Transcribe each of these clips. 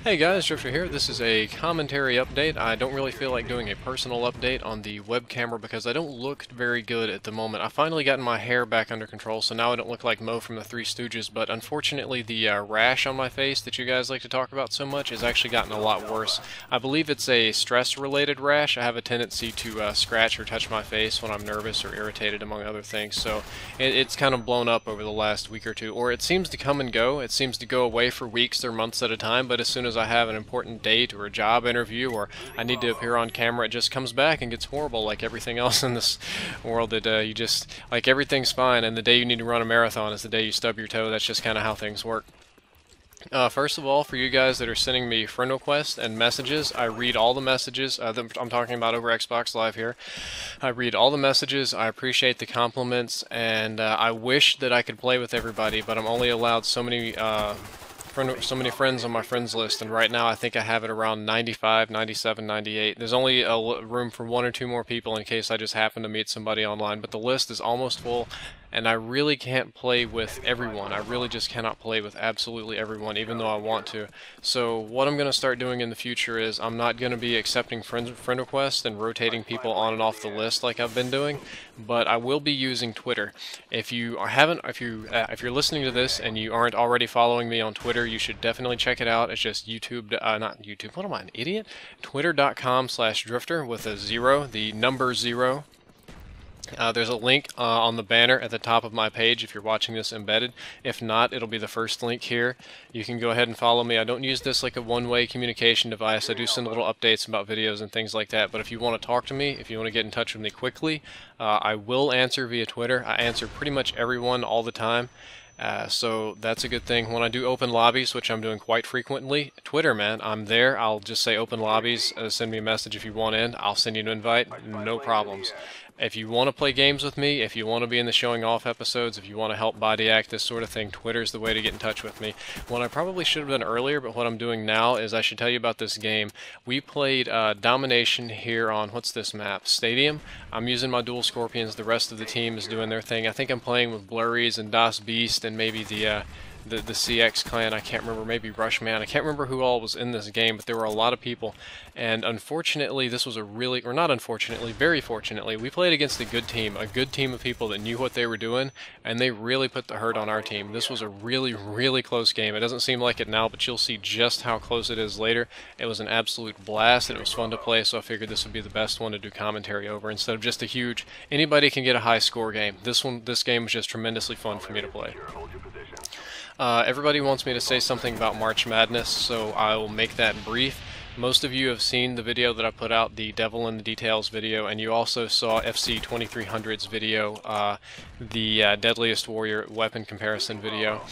Hey guys, Drift0r here. This is a commentary update. I don't really feel like doing a personal update on the web camera because I don't look very good at the moment. I finally gotten my hair back under control, so now I don't look like Mo from the Three Stooges, but unfortunately the rash on my face that you guys like to talk about so much has actually gotten a lot worse. I believe it's a stress-related rash. I have a tendency to scratch or touch my face when I'm nervous or irritated, among other things, so it's kind of blown up over the last week or two. Or it seems to come and go. It seems to go away for weeks or months at a time, but as soon as I have an important date or a job interview or I need to appear on camera, it just comes back and gets horrible like everything else in this world. That you just, like, everything's fine, and the day you need to run a marathon is the day you stub your toe. That's just kind of how things work. First of all, for you guys that are sending me friend requests and messages, I read all the messages. That I'm talking about over Xbox Live here. I read all the messages. I appreciate the compliments, and I wish that I could play with everybody, but I'm only allowed so many friends on my friends list, and right now I think I have it around 95, 97, 98. There's only room for one or two more people in case I just happen to meet somebody online, but the list is almost full, and I really can't play with everyone. I really just cannot play with absolutely everyone, even though I want to. So what I'm going to start doing in the future is I'm not going to be accepting friend requests and rotating people on and off the list like I've been doing, but I will be using Twitter. If you're listening to this and you aren't already following me on Twitter, you should definitely check it out. It's just not YouTube. What am I, an idiot? Twitter.com/Drift0r with a 0, the number 0. There's a link on the banner at the top of my page if you're watching this embedded. If not, it'll be the first link here. You can go ahead and follow me. I don't use this like a one-way communication device. I do send little updates about videos and things like that, but if you want to talk to me, if you want to get in touch with me quickly, I will answer via Twitter. I answer pretty much everyone all the time. So that's a good thing. When I do open lobbies, which I'm doing quite frequently, Twitter, man, I'm there. I'll just say open lobbies, send me a message if you want in. I'll send you an invite, no problems. If you want to play games with me, if you want to be in the showing off episodes, if you want to help body act, this sort of thing, Twitter's the way to get in touch with me. What I probably should have done earlier, but what I'm doing now is I should tell you about this game. We played Domination here on, what's this map? Stadium. I'm using my dual Skorpions. The rest of the team is doing their thing. I think I'm playing with Blurries and Das Beast and maybe the CX clan. I can't remember, maybe Rushman. I can't remember who all was in this game, but there were a lot of people. And unfortunately, this was a really, or not unfortunately, very fortunately, we played against a good team of people that knew what they were doing, and they really put the hurt on our team. This was a really, really close game. It doesn't seem like it now, but you'll see just how close it is later. It was an absolute blast, and it was fun to play, so I figured this would be the best one to do commentary over instead of just a huge, anybody can get a high score game. This game was just tremendously fun for me to play. Everybody wants me to say something about March Madness, so I will make that brief. Most of you have seen the video that I put out, the Devil in the Details video, and you also saw FC 2300's video, the Deadliest Warrior weapon comparison video.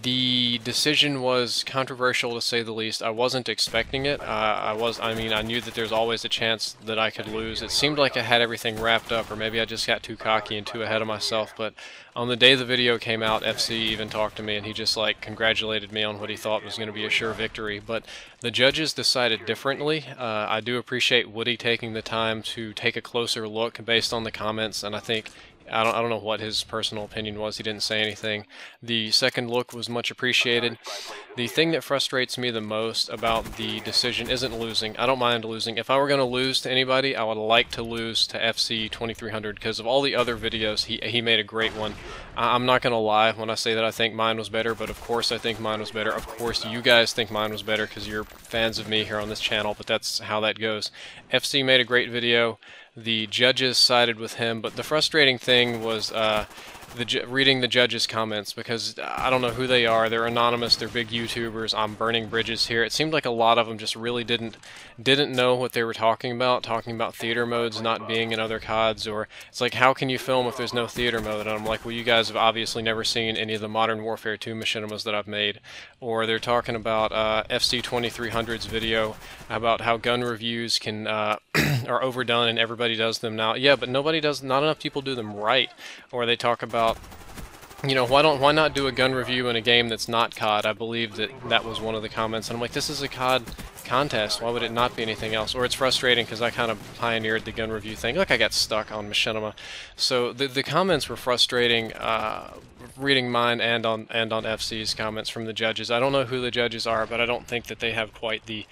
The decision was controversial to say the least. I wasn't expecting it. I knew that there's always a chance that I could lose. It seemed like I had everything wrapped up, or maybe I just got too cocky and too ahead of myself, but on the day the video came out, FC even talked to me, and he just like congratulated me on what he thought was going to be a sure victory. But the judges decided differently. I do appreciate Woody taking the time to take a closer look based on the comments, and I think I don't know what his personal opinion was. He didn't say anything. The second look was much appreciated. The thing that frustrates me the most about the decision isn't losing. I don't mind losing. If I were going to lose to anybody, I would like to lose to FC 2300 because of all the other videos. He made a great one. I'm not going to lie when I say that I think mine was better, but of course I think mine was better. Of course you guys think mine was better because you're fans of me here on this channel, but that's how that goes. FC made a great video. The judges sided with him, but the frustrating thing was reading the judges' comments, because I don't know who they are. They're anonymous. They're big YouTubers. I'm burning bridges here. It seemed like a lot of them just really didn't know what they were talking about theater modes not being in other CODs, or it's like, how can you film if there's no theater mode? And I'm like, well, you guys have obviously never seen any of the Modern Warfare 2 machinimas that I've made. Or they're talking about FC 2300's video about how gun reviews can are overdone and everybody does them now. Yeah, but not enough people do them right. Or they talk about, you know, why not do a gun review in a game that's not COD? I believe that was one of the comments, and I'm like, this is a COD contest. Why would it not be anything else? Or it's frustrating because I kind of pioneered the gun review thing. Look, I got stuck on machinima. So the comments were frustrating reading mine and on FC's comments from the judges. I don't know who the judges are, but I don't think that they have quite the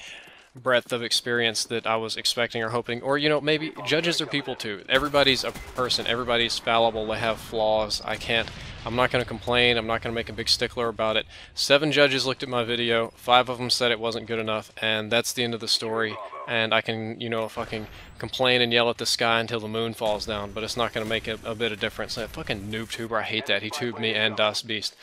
breadth of experience that I was expecting or hoping. Or, you know, maybe judges are people too. Everybody's a person. Everybody's fallible. They have flaws. I'm not going to complain. I'm not going to make a big stickler about it. 7 judges looked at my video. 5 of them said it wasn't good enough, and that's the end of the story. And I can, you know, fucking complain and yell at the sky until the moon falls down, but it's not going to make a bit of difference. That fucking noob tuber, I hate that. He tubed me and Das Beast.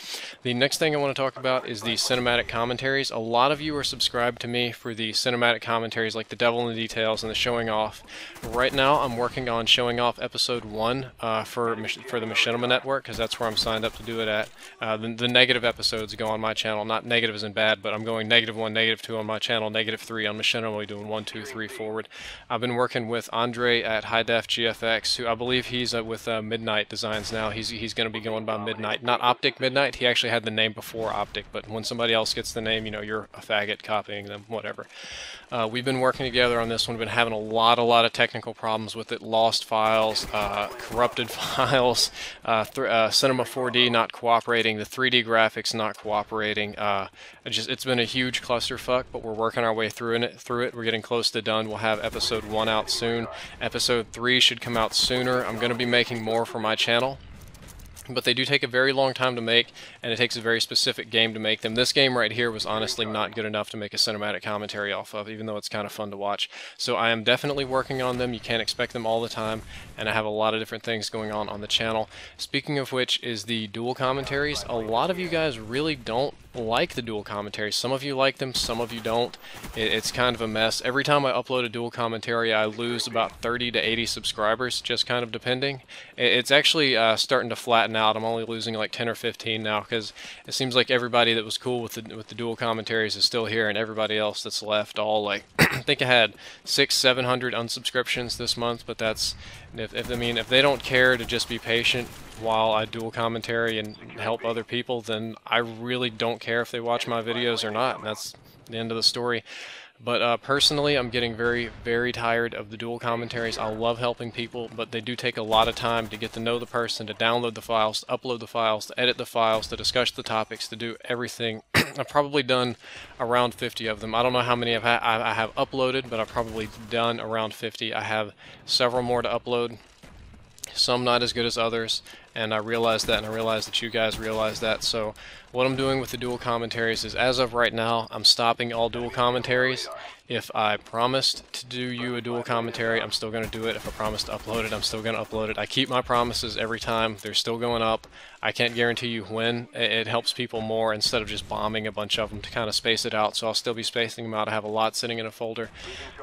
The next thing I want to talk about is the cinematic commentaries. A lot of you are subscribed to me for the cinematic commentaries, like the Devil in the Details and the Showing Off. Right now, I'm working on Showing Off Episode 1 for the Machinima Network, because that's where I'm signed up to do it at. The negative episodes go on my channel. Not negative as in bad, but I'm going -1, -2 on my channel, -3 on Machinima. We're doing 1, 2, 3 forward. I've been working with Andre at High Def GFX, who I believe he's with Midnight Designs now. He's going to be going by Midnight, not Optic Midnight. He actually had the name before Optic, but when somebody else gets the name, you know, you're a faggot copying them, whatever. We've been working together on this one. We've been having a lot of technical problems with it. Lost files, corrupted files, Cinema 4D not cooperating, the 3D graphics not cooperating. It's been a huge clusterfuck, but we're working our way through it. We're getting close to done. We'll have episode 1 out soon. Episode 3 should come out sooner. I'm going to be making more for my channel, but they do take a very long time to make, and it takes a very specific game to make them. This game right here was honestly not good enough to make a cinematic commentary off of, even though it's kind of fun to watch. So I am definitely working on them. You can't expect them all the time, and I have a lot of different things going on the channel. Speaking of which is the dual commentaries. A lot of you guys really don't like the dual commentaries. Some of you like them, some of you don't. It's kind of a mess. Every time I upload a dual commentary, I lose about 30 to 80 subscribers, just kind of depending. It's actually starting to flatten out. I'm only losing like 10 or 15 now, because it seems like everybody that was cool with the dual commentaries is still here, and everybody else that's left, all like I think I had 600-700 unsubscriptions this month. But that's if they don't care to just be patient while I dual commentary and help other people, then I really don't care if they watch my videos or not, and that's the end of the story. But personally, I'm getting very, very tired of the dual commentaries. I love helping people, but they do take a lot of time to get to know the person, to download the files, to upload the files, to edit the files, to discuss the topics, to do everything. I've probably done around 50 of them. I don't know how many I have uploaded, but I've probably done around 50. I have several more to upload. Some not as good as others, and I realize that, and I realize that you guys realize that. So what I'm doing with the dual commentaries is, as of right now, I'm stopping all dual commentaries. If I promised to do you a dual commentary, I'm still going to do it. If I promised to upload it, I'm still going to upload it. I keep my promises every time. They're still going up. I can't guarantee you when. It helps people more instead of just bombing a bunch of them to kind of space it out. So I'll still be spacing them out. I have a lot sitting in a folder,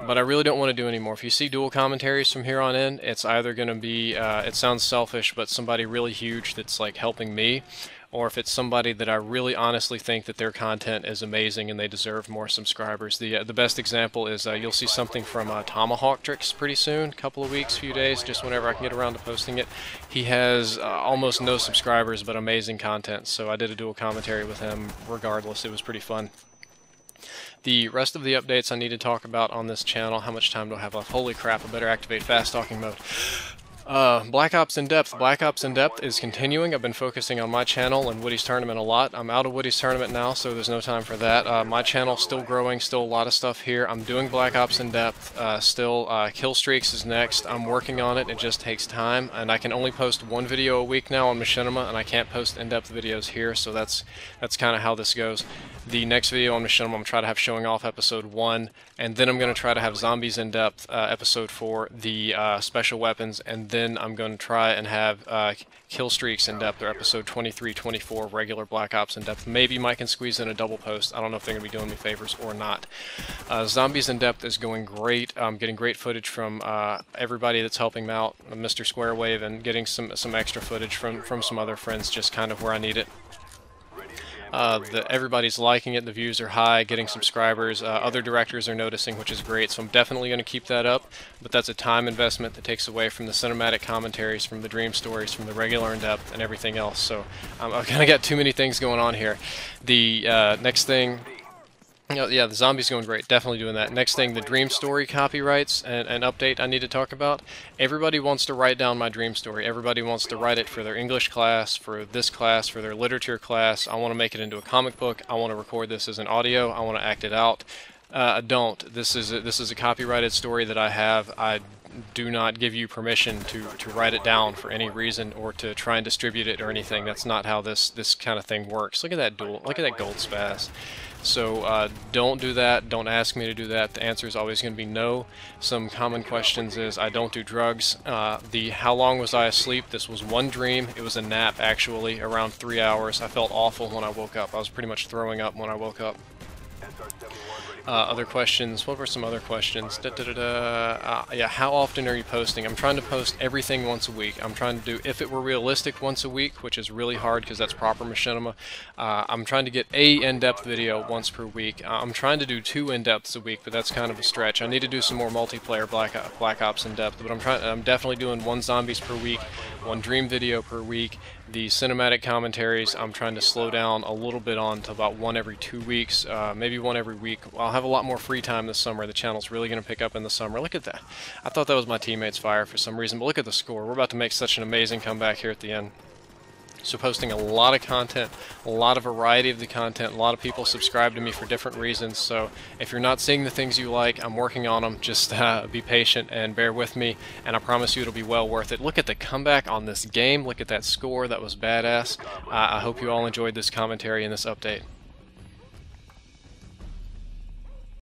but I really don't want to do any more. If you see dual commentaries from here on in, it's either going to be, it sounds selfish, but somebody really huge that's like helping me, or if it's somebody that I really honestly think that their content is amazing and they deserve more subscribers. The best example is you'll see something from Tomahawk Tricks pretty soon, couple of weeks, few days, just whenever I can get around to posting it. He has almost no subscribers, but amazing content, so I did a dual commentary with him regardless. It was pretty fun. The rest of the updates I need to talk about on this channel. How much time do I have left? Holy crap, I better activate fast talking mode. Black Ops In Depth. Black Ops In Depth is continuing. I've been focusing on my channel and Woody's tournament a lot. I'm out of Woody's tournament now, so there's no time for that. My channel's still growing, still a lot of stuff here. I'm doing Black Ops In Depth. Still, Kill Streaks is next. I'm working on it. It just takes time, and I can only post 1 video a week now on Machinima, and I can't post in-depth videos here, so that's kind of how this goes. The next video on Machinima, I'm going to try to have Showing Off Episode 1, and then I'm going to try to have Zombies In Depth Episode 4, the special weapons, and then I'm going to try and have Kill Streaks In Depth, or Episode 23, 24, regular Black Ops In Depth. Maybe Mike can squeeze in a double post. I don't know if they're going to be doing me favors or not. Zombies In Depth is going great. I'm getting great footage from everybody that's helping me out, Mr. Squarewave, and getting some extra footage from some other friends, just kind of where I need it. Everybody's liking it, the views are high, getting subscribers, other directors are noticing, which is great, so I'm definitely going to keep that up, but that's a time investment that takes away from the cinematic commentaries, from the dream stories, from the regular in-depth, and everything else, so I've kind of got too many things going on here. The next thing Yeah, the zombies going great. Definitely doing that. Next thing, the dream story copyrights and update I need to talk about. Everybody wants to write down my dream story. Everybody wants to write it for their English class, for this class, for their literature class. I want to make it into a comic book. I want to record this as an audio. I want to act it out. Don't. This is a copyrighted story that I have. I do not give you permission to write it down for any reason or to try and distribute it or anything. That's not how this kind of thing works. Look at that duel. Look at that gold spaz. So don't do that. Don't ask me to do that. The answer is always going to be no. Some common questions is I don't do drugs. How long was I asleep? This was one dream. It was a nap actually, around 3 hours. I felt awful when I woke up. I was pretty much throwing up when I woke up. Other questions. What were some other questions? Yeah, how often are you posting? I'm trying to post everything once a week. I'm trying to do, if it were realistic, once a week, which is really hard because that's proper machinima. I'm trying to get a in-depth video once per week. I'm trying to do 2 in-depths a week, but that's kind of a stretch. I need to do some more multiplayer Black Ops in-depth, but I'm definitely doing 1 zombies per week, 1 dream video per week. The cinematic commentaries, I'm trying to slow down a little bit on to about 1 every 2 weeks, maybe 1 every week. I'll have a lot more free time this summer. The channel's really going to pick up in the summer. Look at that. I thought that was my teammate's fire for some reason, but look at the score. We're about to make such an amazing comeback here at the end. So posting a lot of content, a lot of variety of the content, a lot of people subscribe to me for different reasons, so if you're not seeing the things you like, I'm working on them. Just be patient and bear with me, and I promise you it'll be well worth it. Look at the comeback on this game. Look at that score. That was badass. I hope you all enjoyed this commentary and this update.